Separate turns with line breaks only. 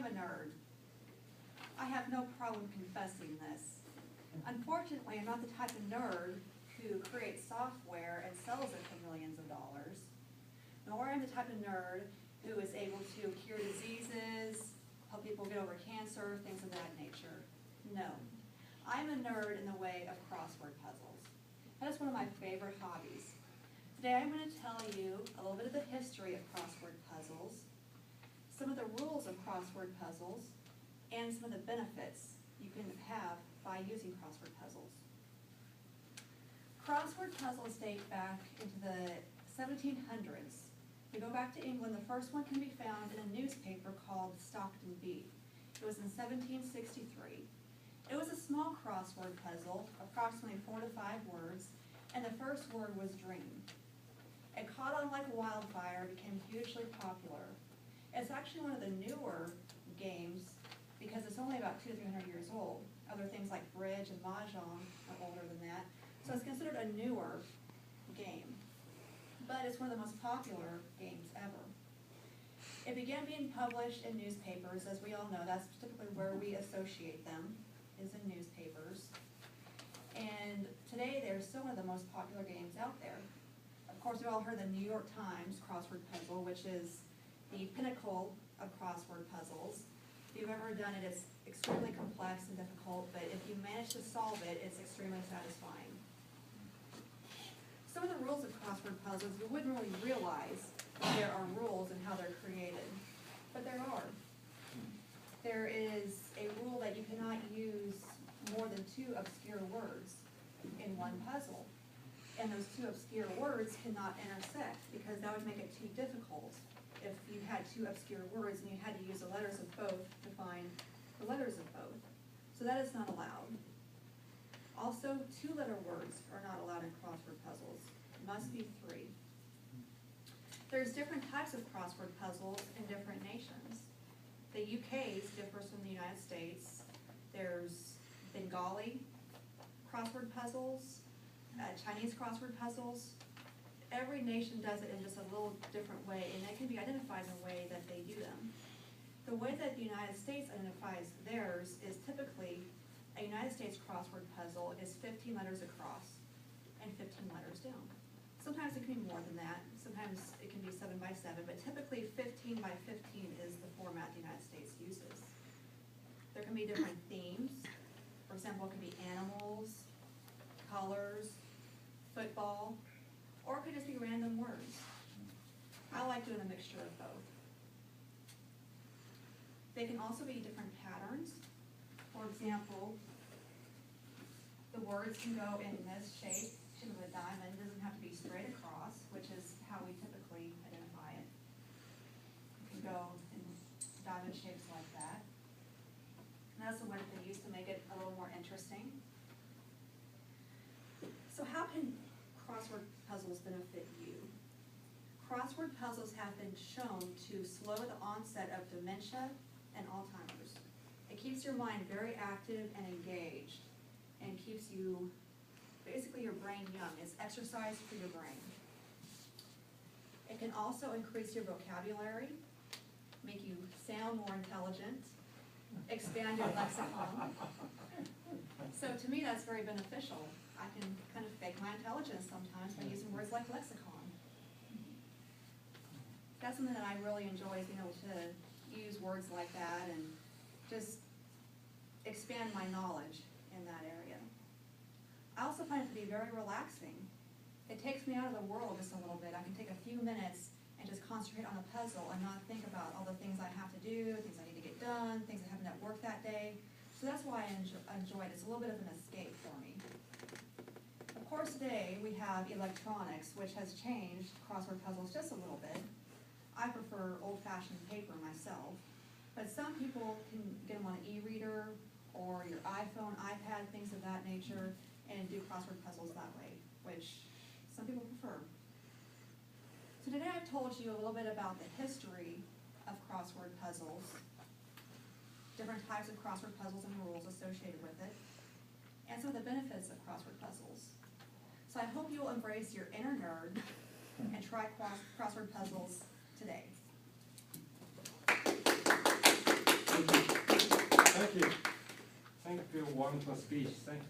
am a nerd. I have no problem confessing this. Unfortunately, I'm not the type of nerd who creates software and sells it for millions of dollars, nor am I the type of nerd who is able to cure diseases, help people get over cancer, things of that nature. No. I'm a nerd in the way of crossword puzzles. That is one of my favorite hobbies. Today I'm going to tell you a little bit of the history of crossword puzzles, some of the rules of crossword puzzles, and some of the benefits you can have by using crossword puzzles. Crossword puzzles date back into the 1700s. If we go back to England, the first one can be found in a newspaper called Stockton Bee. It was in 1763. It was a small crossword puzzle, approximately 4 to 5 words, and the first word was dream. It caught on like wildfire, became hugely popular. It's actually one of the newer games because it's only about 200 to 300 years old. Other things like bridge and mahjong are older than that. So it's considered a newer game. But it's one of the most popular games ever. It began being published in newspapers, as we all know. That's typically where we associate them, is in newspapers. And today they're still one of the most popular games out there. Of course, we've all heard the New York Times crossword puzzle, which is the pinnacle of crossword puzzles. If you've ever done it, it's extremely complex and difficult, but if you manage to solve it, it's extremely satisfying. Some of the rules of crossword puzzles, you wouldn't really realize there are rules and how they're created, but there are. There is a rule that you cannot use more than 2 obscure words in one puzzle. And those 2 obscure words cannot intersect because that would make it too difficult if you had 2 obscure words and you had to use the letters of both to find the letters of both. So that is not allowed. Also, 2-letter words are not allowed in crossword puzzles. It must be 3. There's different types of crossword puzzles in different nations. The UK's differs from the United States. There's Bengali crossword puzzles, Chinese crossword puzzles. Every nation does it in just a little different way, and they can be identified in the way that they do them. The way that the United States identifies theirs is typically a United States crossword puzzle is 15 letters across and 15 letters down. Sometimes it can be more than that. Sometimes it can be 7 by 7, but typically 15 by 15 is the format the United States uses. There can be different themes. For example, it could be animals, colors, football, or it could just be random words. I like doing a mixture of both. They can also be different patterns. For example, the words can go in this shape of a diamond. It doesn't have to be straight across, which is how we typically identify it. It can go in diamond shapes like that. And that's the one that they use to make it a little more interesting. So how can crossword puzzles benefit you? Crossword puzzles have been shown to slow the onset of dementia and Alzheimer's. It keeps your mind very active and engaged and keeps you, basically your brain young. It's exercise for your brain. It can also increase your vocabulary, make you sound more intelligent, expand your lexicon. So to me that's very beneficial. I can kind of fake my intelligence sometimes by using words like lexicon. That's something that I really enjoy, is being able to use words like that and just expand my knowledge in that area. I also find it to be very relaxing. It takes me out of the world just a little bit. I can take a few minutes and just concentrate on the puzzle and not think about all the things I have to do, things I need to get done, things that happened at work that day. So that's why I enjoy it. It's a little bit of an escape for me. Of course, today we have electronics, which has changed crossword puzzles just a little bit. I prefer old-fashioned paper myself, but some people can get them on an e-reader or your iPhone, iPad, things of that nature, and do crossword puzzles that way, which some people prefer. So today I've told you a little bit about the history of crossword puzzles, different types of crossword puzzles and rules associated with it, and some of the benefits of crossword puzzles. So I hope you will embrace your inner nerd and try crossword puzzles today.
wonderful speech, thank you.